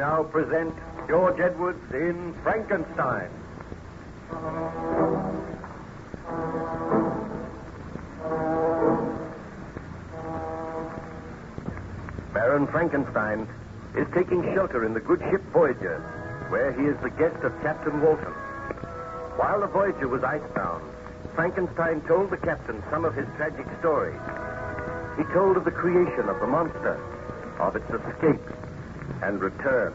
now present George Edwards in Frankenstein. Baron Frankenstein is taking shelter in the good ship Voyager, where he is the guest of Captain Walton. While the Voyager was icebound, Frankenstein told the captain some of his tragic story. He told of the creation of the monster, of its escape and return.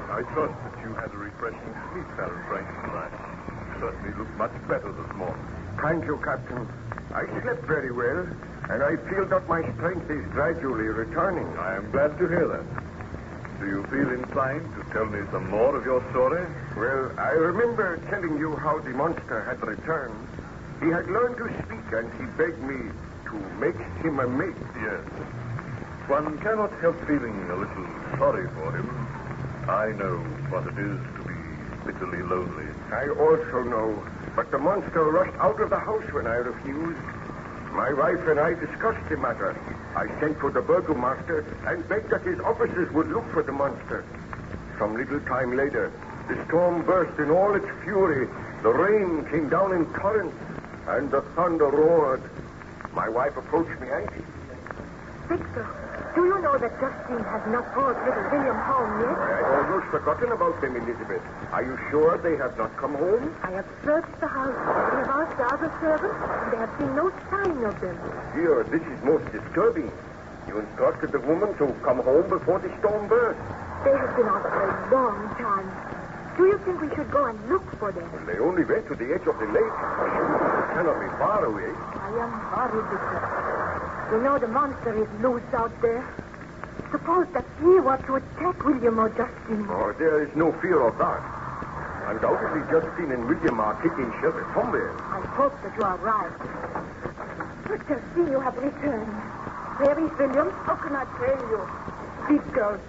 I trust that you had a refreshing sleep, Baron Frankenstein. You certainly look much better this morning. Thank you, Captain. I slept very well, and I feel that my strength is gradually returning. I am glad to hear that. Do you feel inclined to tell me some more of your story? Well, I remember telling you how the monster had returned. He had learned to speak, and he begged me to make him a mate. Yes. One cannot help feeling a little sorry for him. I know what it is to be bitterly lonely. I also know, but the monster rushed out of the house when I refused. My wife and I discussed the matter. I sent for the burgomaster and begged that his officers would look for the monster. Some little time later, the storm burst in all its fury. The rain came down in torrents, and the thunder roared. My wife approached me anxiously. Victor, do you know that Justine has not brought little William home yet? I had almost forgotten about them, Elizabeth. Are you sure they have not come home? I have searched the house. We have asked the other servants, and there have been no sign of them. Dear, this is most disturbing. You instructed the woman to come home before the storm burst. They have been out for a long time. Do you think we should go and look for them? Well, they only went to the edge of the lake. They cannot be far away. I am worried, Victor. You know the monster is loose out there. Suppose that he were to attack William or Justine. Oh, there is no fear of that. Undoubtedly, Justine and William are taking shelter somewhere. I hope that you are right. But Justine, you have returned. Where is William? How can I tell you? Victor,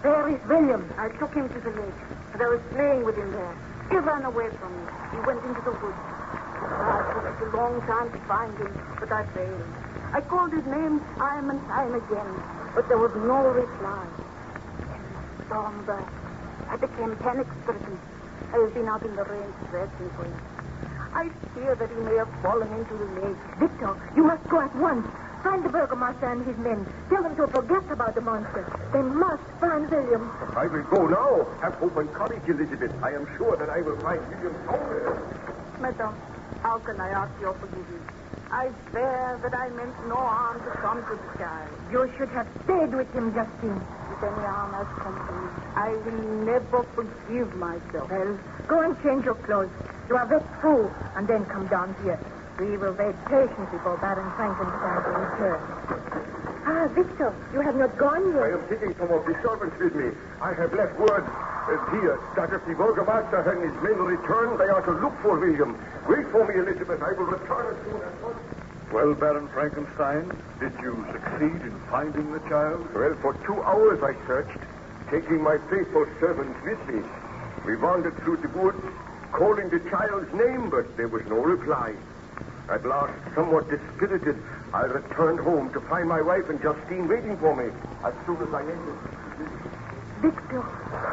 where is William? I took him to the lake, and I was playing with him there. He ran away from me. He went into the woods. It took a long time to find him, but I failed. I called his name time and time again, but there was no reply. Then the storm burst. I became panic-stricken. I have been out in the rain searching for him. I fear that he may have fallen into the lake. Victor, you must go at once. Find the burgomaster and his men. Tell them to forget about the monster. They must find William. I will go now. Have hope and courage, Elizabeth. I am sure that I will find William somewhere. Madame, how can I ask your forgiveness? I swear that I meant no harm to come to the child. You should have stayed with him, Justine. If any harm has come to me, I will never forgive myself. Well, go and change your clothes. You are wet through, and then come down here. We will wait patiently for Baron Frankenstein to return. Ah, Victor, you have not gone yet. I am taking some of the servants with me. I have left word here that if the burgomaster and his men return, they are to look for William. Wait for me, Elizabeth. I will return as soon as possible. Well, Baron Frankenstein, did you succeed in finding the child? Well, for 2 hours I searched, taking my faithful servants with me. We wandered through the woods, calling the child's name, but there was no reply. At last, somewhat dispirited, I returned home to find my wife and Justine waiting for me as soon as I entered. Victor,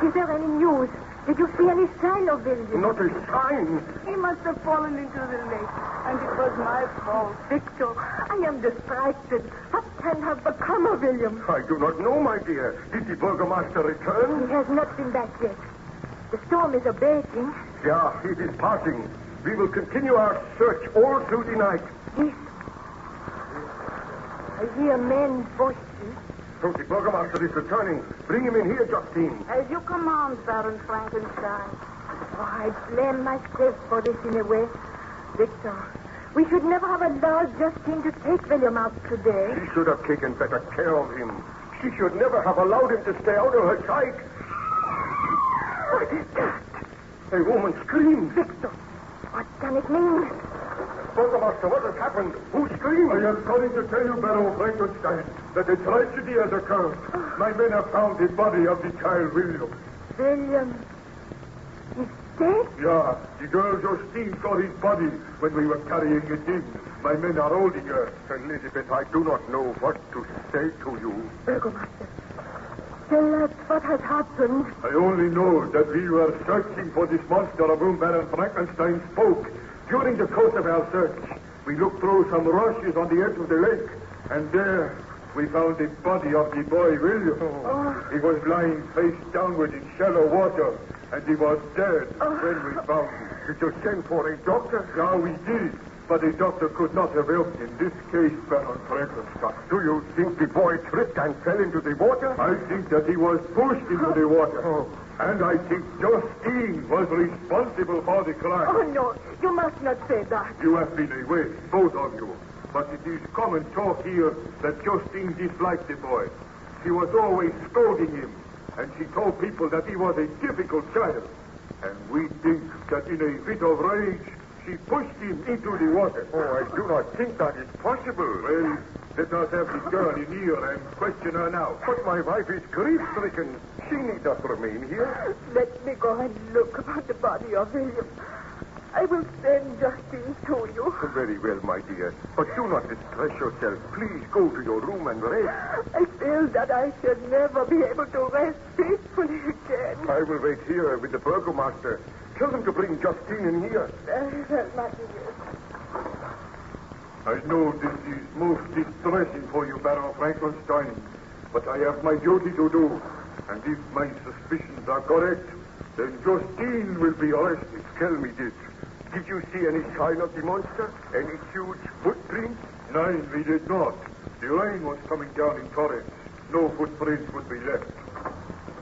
is there any news? Did you see any sign of William? Not a sign. He must have fallen into the lake, and it was my fault. Victor, I am distracted. What can have become of William? I do not know, my dear. Did the burgomaster return? He has not been back yet. The storm is abating. Yeah, it is passing. We will continue our search all through the night. Yes. I hear men's voices. So the burgomaster is returning. Bring him in here, Justine. As you command, Baron Frankenstein. Oh, I blame myself for this in a way. Victor, we should never have allowed Justine to take William out today. She should have taken better care of him. She should never have allowed him to stay out of her sight. What is that? A woman screams. Victor, what can it mean? Burgomaster, what has happened? Who screamed? I am calling to tell you, Baron Frankenstein, that a tragedy has occurred. My men have found the body of the child, William. William is dead? Yeah, the girl Justine saw his body when we were carrying it in. My men are holding her. Elizabeth, I do not know what to say to you. Burgomaster, tell us what has happened. I only know that we were searching for this monster of whom Baron Frankenstein spoke. During the course of our search, we looked through some rushes on the edge of the lake, and there we found the body of the boy William. Oh. He was lying face downward in shallow water, and he was dead when we found him. Did you send for a doctor? Yeah, we did, but the doctor could not have helped in this case, Baron Frankenstein. Do you think the boy tripped and fell into the water? I think that he was pushed into the water. And I think Justine was responsible for the crime. Oh, no, you must not say that. You have been away, both of you. But it is common talk here that Justine disliked the boy. She was always scolding him, and she told people that he was a difficult child. And we think that in a fit of rage, she pushed him into the water. Oh, I do not think that is possible. Well, let us have the girl in here and question her now. But my wife is grief-stricken. She need not remain here. Let me go and look upon the body of William. I will send Justine to you. Very well, my dear. But do not distress yourself. Please go to your room and rest. I feel that I shall never be able to rest peacefully again. I will wait here with the burgomaster. Tell them to bring Justine in here. Very well, my dear. I know this is most distressing for you, Baron Frankenstein, but I have my duty to do. And if my suspicions are correct, then Justine will be arrested. Tell me this. Did you see any sign of the monster? Any huge footprints? Nein, we did not. The rain was coming down in torrents. No footprints would be left.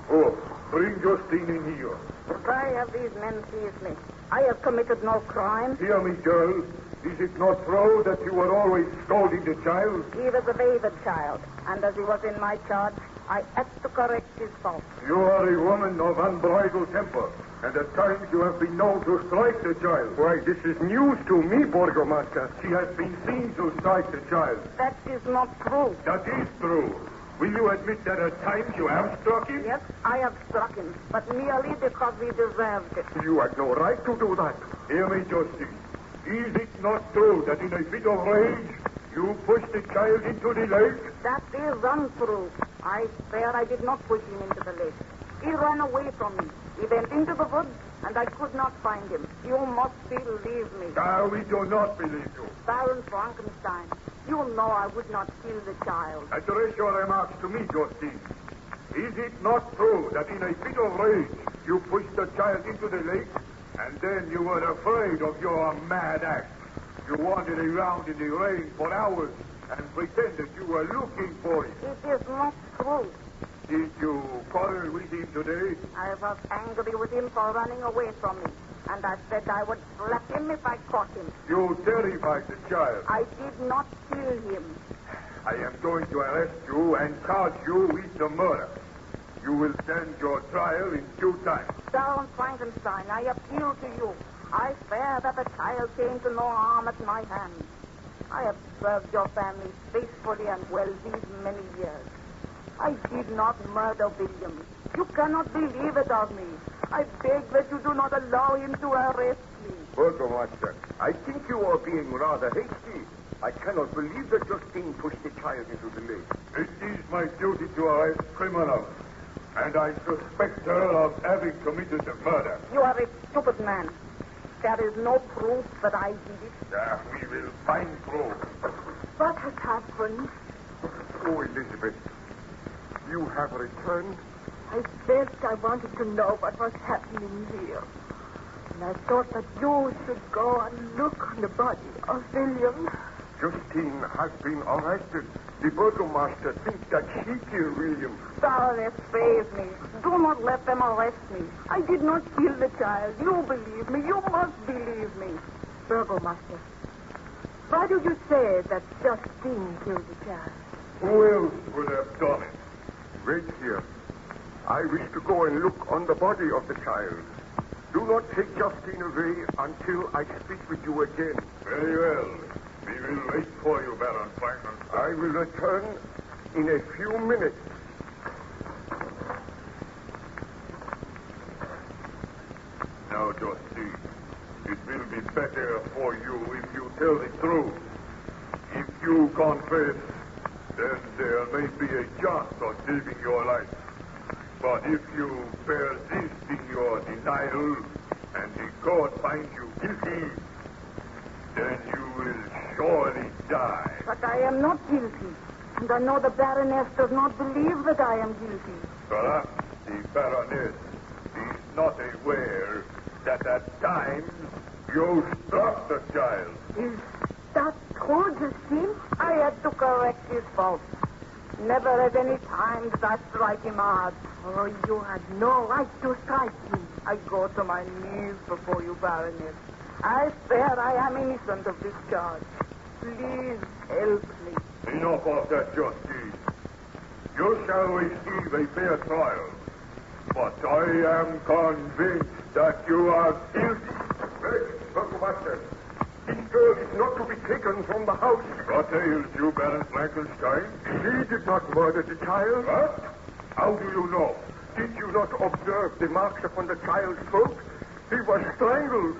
Oh, bring Justine in here. Why have these men seized me? I have committed no crime. Hear me, girl. Is it not true that you were always scolding the child? He was a wayward child, and as he was in my charge, I had to correct his faults. You are a woman of unbridled temper, and at times you have been known to strike the child. Why, this is news to me, burgomaster. She has been seen to strike the child. That is not true. That is true. Will you admit that at times you have struck him? Yes, I have struck him, but merely because he deserved it. You had no right to do that. Hear me, Justine. Is it not true that in a fit of rage, you pushed the child into the lake? That is untrue. I swear I did not push him into the lake. He ran away from me. He went into the woods, and I could not find him. You must believe me. We do not believe you. Baron Frankenstein, you know I would not kill the child. Address your remarks to me, Justine. Is it not true that in a fit of rage, you pushed the child into the lake, and then you were afraid of your mad act? You wandered around in the rain for hours and pretended you were looking for him. It is not true. Did you quarrel with him today? I was angry with him for running away from me, and I said I would slap him if I caught him. You terrified the child. I did not kill him. I am going to arrest you and charge you with the murder. You will stand your trial in due time. Baron Frankenstein, I appeal to you. I swear that the child came to no harm at my hands. I have served your family faithfully and well these many years. I did not murder William. You cannot believe it of me. I beg that you do not allow him to arrest me. Burgomaster, I think you are being rather hasty. I cannot believe that Justine pushed the child into the lake. It is my duty to arrest criminals, and I suspect her of having committed the murder. You are a stupid man. There is no proof that I did it. We will find proof. What has happened? Oh, Elizabeth, you have returned? I felt I wanted to know what was happening here. And I thought that you should go and look on the body of William. Justine has been arrested. The burgomaster thinks that she killed William. Baroness, praise me. Do not let them arrest me. I did not kill the child. You believe me. You must believe me. Burgomaster, why do you say that Justine killed the child? Who else would have done it? Wait here. I wish to go and look on the body of the child. Do not take Justine away until I speak with you again. Very well. We will wait for you, Baron Frankenstein. I will return in a few minutes. Now, Justine, care for you if you tell the truth. If you confess, then there may be a chance of saving your life. But if you persist in your denial and the court finds you guilty, then you will surely die. But I am not guilty. And I know the Baroness does not believe that I am guilty. Perhaps the Baroness is not aware that at times you struck the child. Is that true, Justine? I had to correct his fault. Never at any time did I strike him hard. Oh, you had no right to strike me. I go to my knees before you, Baroness. I swear I am innocent of this charge. Please help me. Enough of that, Justine. You shall receive a fair trial. But I am convinced that you are guilty. Wait, Burgomaster. This girl is not to be taken from the house. What ails you, Baron Frankenstein? She did not murder the child. What? How do you know? Did you not observe the marks upon the child's throat? He was strangled.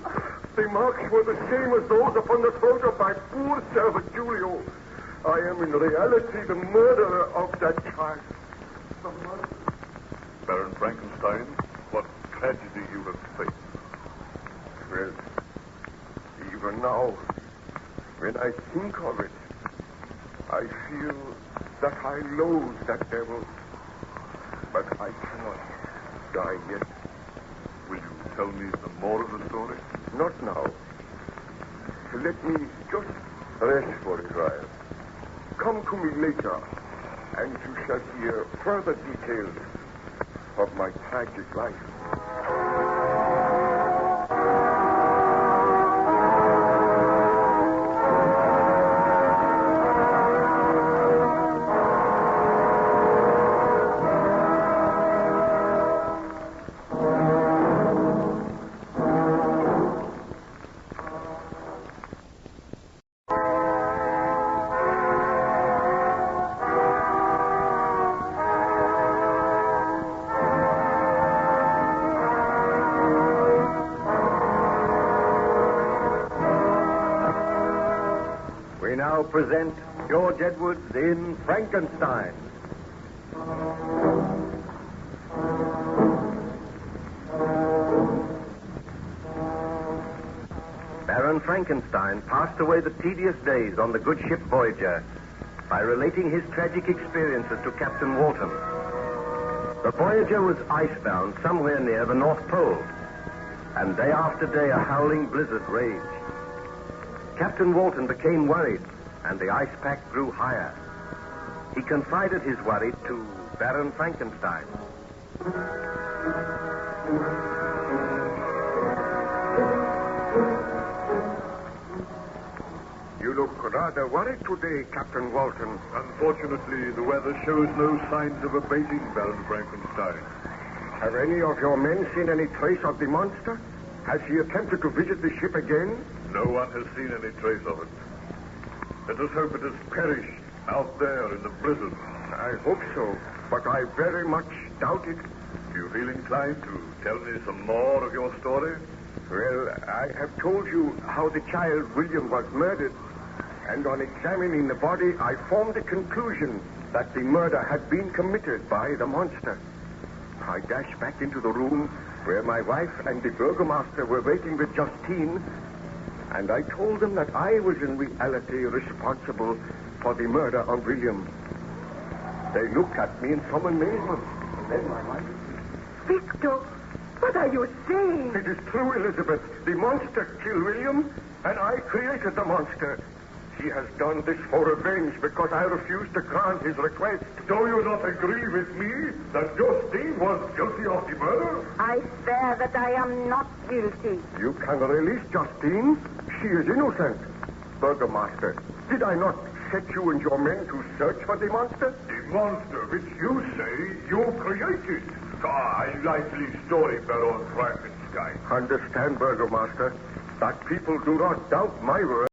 The marks were the same as those upon the throat of my poor servant, Giulio. I am in reality the murderer of that child. The murderer. Baron Frankenstein, what tragedy you have faced. Well, even now, when I think of it, I feel that I loathe that devil. But I cannot die yet. Will you tell me some more of the story? Not now. Let me just rest for a while. Come to me later, and you shall hear further details of my tragic life. Now present George Edwards in Frankenstein. Baron Frankenstein passed away the tedious days on the good ship Voyager by relating his tragic experiences to Captain Walton. The Voyager was icebound somewhere near the North Pole, and day after day a howling blizzard raged. Captain Walton became worried, and the ice pack grew higher. He confided his worry to Baron Frankenstein. You look rather worried today, Captain Walton. Unfortunately, the weather shows no signs of abating, Baron Frankenstein. Have any of your men seen any trace of the monster? Has he attempted to visit the ship again? No one has seen any trace of it. Let us hope it has perished out there in the blizzard. I hope so, but I very much doubt it. Do you feel inclined to tell me some more of your story? Well, I have told you how the child William was murdered, and on examining the body, I formed the conclusion that the murder had been committed by the monster. I dashed back into the room where my wife and the burgomaster were waiting with Justine, and I told them that I was in reality responsible for the murder of William. They looked at me in some amazement. And then my wife... Victor, what are you saying? It is true, Elizabeth. The monster killed William, and I created the monster. He has done this for revenge because I refused to grant his request. Do you not agree with me that Justine was guilty of the murder? I swear that I am not guilty. You can release Justine. She is innocent. Burgomaster, did I not set you and your men to search for the monster? The monster which you say you created. A likely story, Baron Frankenstein. Understand, Burgomaster, that people do not doubt my word.